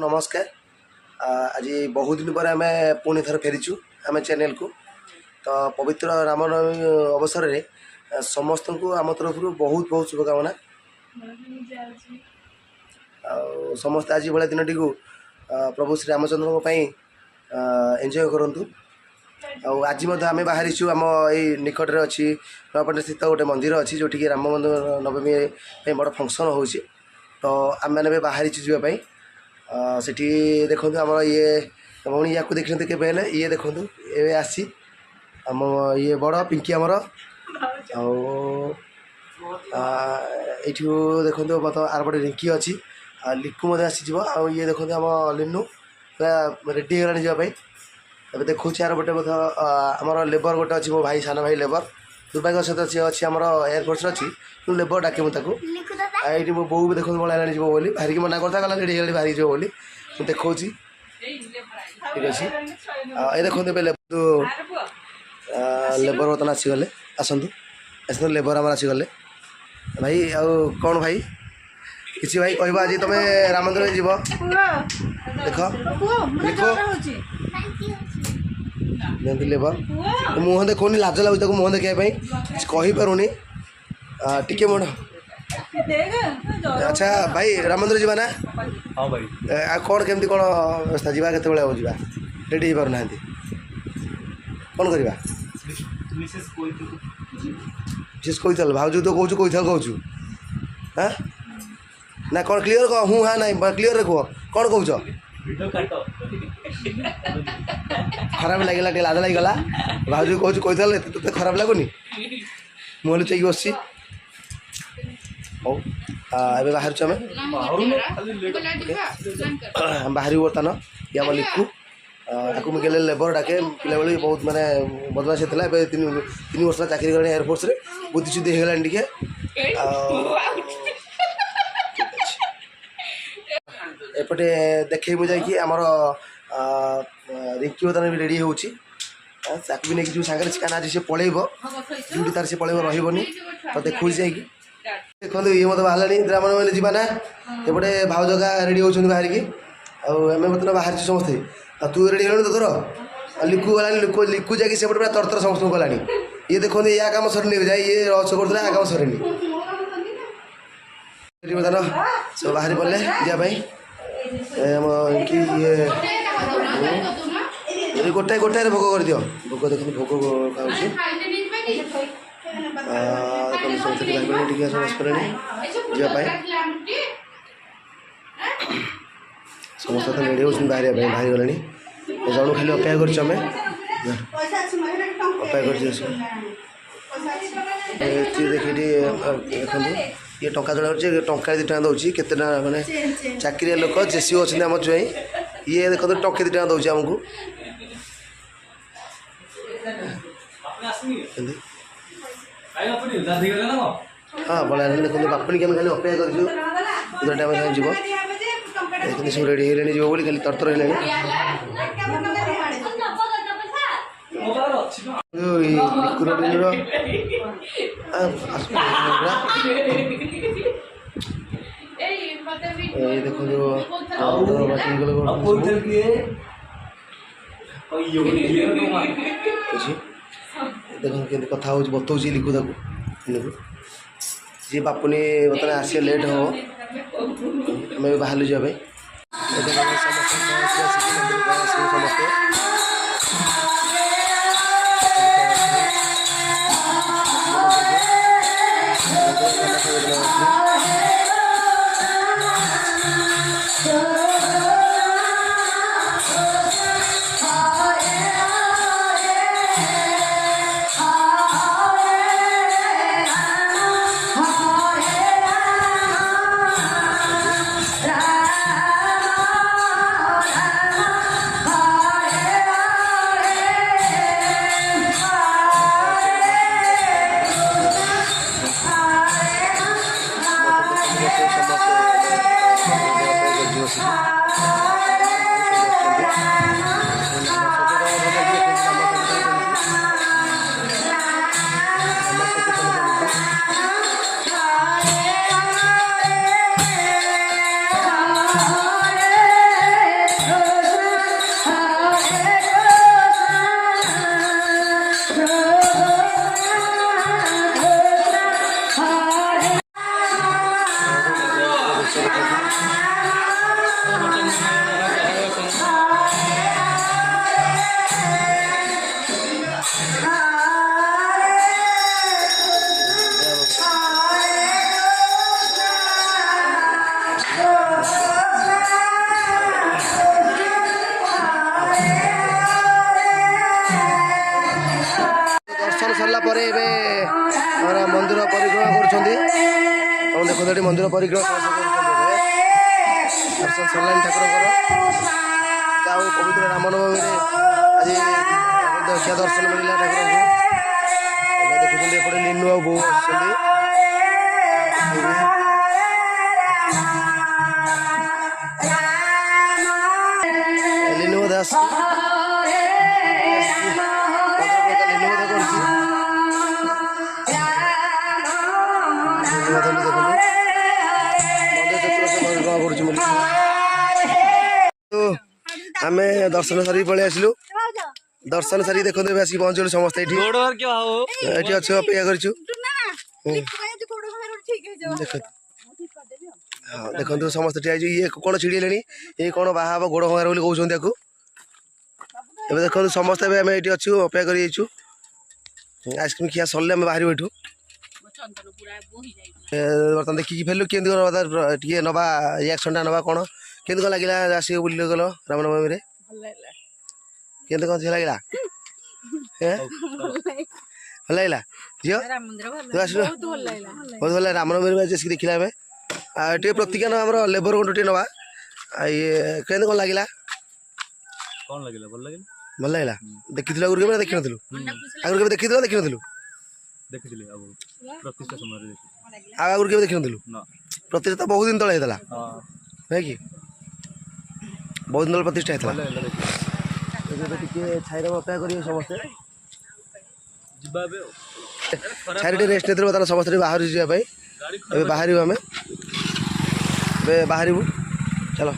नमस्कार। आज बहुत दिन पर आम पुणी थर फेरीचु आम चैनल को। तो पवित्र रामनवमी अवसर में समस्त को आम तरफ बहुत बहुत शुभकामना। समस्त आज भाई दिन टी प्रभु श्री रामचंद्र एंजॉय करूँ। आज आम बाहरी आम ये निकट में अच्छी नवापटे स्थित गोटे मंदिर अच्छी जो कि राम नवमी बड़ फंक्शन हो। तो आम मैंने बाहरी जावाई सेठी देखो आम ये भौणी या देखते के ये देखो ये आसी आम ये बड़ पिंकी आमर आठू देखो मत आरपटे रिंकी अच्छी लिकु आसीज ये देखो आम लिनु पूरा रेडी होगा जावाई। अब देखो आरपटे मत आमर लेबर गोटे अच्छी मो भाई सान भाई लेबर दुर्भाग्य सहित सी अच्छी आम एयरफोर्स अच्छी लेबर डाके मुझे ये मो बो भी देखो बड़ा जी बोली बाहर मना करता गला रेडी हो बाहर जो बोली मुझे देखा ठीक अच्छे। ये देखो लेबर बर्तमान आसीगले आसतु आस लेबर आम आसीगले भाई आउ कौन भाई किसी भाई कह आज तुम राम मंदिर जीव देख देखो लेबर मुह देखनी लाज लगुच मुह देखापी कहीपरूनी टिके मोड़। अच्छा भाई राम मंदिर जीवा ना हाँ भाई आ कौन केमती कौन व्यवस्था जीवा केत जा रेडी हो पारना कौन करवा विशेष कही भाज तो कौच कौचु हाँ ना कौन क्लीयर कह हूँ हाँ ना क्लीयर कह कौन कौच खराब लगे लाज लगे भाज कौच कही तो खराब लगुनि मुहल चेक बस हौ ए बाहर आम बाहर बर्तमान ये आम लिखु आपको मुझे लेबर डाके पिला बेले बहुत माने बदमाश होता है। 3 वर्ष चाकरी कर एयरफोर्स रे बुद्धि शुद्धि होगा टे एपटे देखे मुझे आमर रिंकी बर्तमान भी रेडी होची भी नहीं जो सागर काना आज सी पलैब ड्यूटी तार सी पलैब रही तो देखो जाकि देखो ये मत बाहर रामनवमी जीवा ना एपटे भावजगा रेडी होती बाहर की आम बर्तमान बाहर समस्ते तू रेडी हो तोर लिकु गला लिकु जाकि सेपटे पूरा तरतर समस्त गला ये देखो या कम सरनी जाए ये रस कर या कम सरनी बर्तमान सब बाहरी पड़े जावाई कि ये गोटाए गोटाए भोग कर दियो भोग देख भोग जावाई समस्त तो रेडी हो बाहर बाहर गले जन खाली अपेक्षा कर देखिए देखो ये टंका जड़ा टंका 2 टका दूसरी केते माने चाकरी लोक जेसीओ अच्छे आम जुआई ये देखो टंके 2 टका दूसरी आमको हाँ बड़ा देखो बापुनी के खाली अपेक्षा कर जीव देखते सब रेडी है जीव बोली खाली तरतर है देखो जो देखो के कथा हो बताऊँ लिखु जी बापुनी बर्तमान आसे लेट हो आम बाहर जाए समस्ते ପରେ ଏବେ ଆମର ମନ୍ଦିର ପରିକ୍ରମା କରୁଛନ୍ତି। ଆପଣ ଦେଖନ୍ତୁ ଏଠି ମନ୍ଦିର ପରିକ୍ରମା କରୁଛନ୍ତି ଏବେ ଦର୍ଶନ ସରିଲାଣି ଠାକୁରଙ୍କର। ଆଉ ପବିତ୍ର ରାମନବମୀରେ ଆଜି ଦେଖିବା ଦର୍ଶନ ମିଳିଲା ଠାକୁରଙ୍କୁ। ଏବେ ଦେଖୁଛନ୍ତି ଏପଟେ ଲିନୁ ଆଉ ବୋଉ ଆସୁଛନ୍ତି। ଲିନୁ ବୋଧେ ଆସୁଛି। ଲିନୁ ବୋଧେ କରୁଛି। ଆମେ ଦର୍ଶନ ସାରିକି ପଳେଇ ଆସିଲୁ। ଦର୍ଶନ ସାରିକି ଦେଖନ୍ତୁ ଏବେ ଆସିକି ପହଞ୍ଚିଲୁ ସମସ୍ତେ ଏଠି। ଏଠି ଅଛୁ ଅପେକ୍ଷା କରିଛୁ। ହଁ ଦେଖନ୍ତୁ ସମସ୍ତେ ଠିଆ ହେଇଛୁ। ଇଏ କ'ଣ ଛିଡ଼ିଲେଣି, ଇଏ କ'ଣ ବାହା ହବ ଗୋଡ଼ ଭଙ୍ଗାର ବୋଲି କହୁଛନ୍ତି ତାକୁ। ଏବେ ଦେଖନ୍ତୁ ସମସ୍ତେ ଏବେ ଆମେ ଏଠି ଅଛୁ ଅପେକ୍ଷା କରି ଯାଇଛୁ। ଆଇସ୍କ୍ରିମ୍ ଖିଆ ସରିଲେ ଆମେ ବାହାରିବୁ ଏଠୁ। ବର୍ତ୍ତମାନ ଦେଖିକି ଫେରିଲୁ। କେମିତି କ'ଣ ଟିକେ ନେବା ରିଆକ୍ସନ୍ଟା ନେବା କ'ଣ କେମିତି କ'ଣ ଲାଗିଲା ଆସିକି ବୁଲିଲେ ଗଲ ରାମନବମୀରେ? କେମିତି କ'ଣ ଲାଗିଲା? ଭଲ ଲାଗିଲା ଝିଅ ତୁ ଆସିଲୁ? ବହୁତ ଭଲ ଲାଗିଲା। ରାମନବମୀ ଆସିକି ଦେଖିଲା ଆମେ। ଆଉ ଟିକେ ପ୍ରତିଜ୍ଞା ନେବା ଆମର ଲେବର ଗୋଟେ ଟିକେ ନେବା। ଇଏ କେମିତି କ'ଣ ଲାଗିଲା? ଭଲ ଲାଗିଲା। ଦେଖିଥିଲୁ ଆଗରୁ କେବେ ଦେଖିନଥିଲୁ? ଆଗରୁ କେବେ ଦେଖିଥିଲୁ ଦେଖିନଥିଲୁ? ଆଉ ଆଗରୁ କେବେ ଦେଖିନଥିଲୁ? ପ୍ରତିଷ୍ଠା ତ ବହୁତ ଦିନ ତଳେ ହେଇଥିଲା ନାଇଁ କି? ବହୁତ ଦିନ ତଳେ ପ୍ରତିଷ୍ଠା ହେଇଥିଲା। ଏବେ ଟିକେ ଛାଇରେ ଅପେକ୍ଷା କରିବେ ସମସ୍ତେ। ଛାଇରେ ଟିକେ ରେଷ୍ଟ ନେଇଥିଲୁ। ତାହେଲେ ସମସ୍ତେ ବାହାରୁ ଯିବା ପାଇଁ ଏବେ ବାହାରିବୁ। ଆମେ ଏବେ ବାହାରିବୁ ଚାଲ।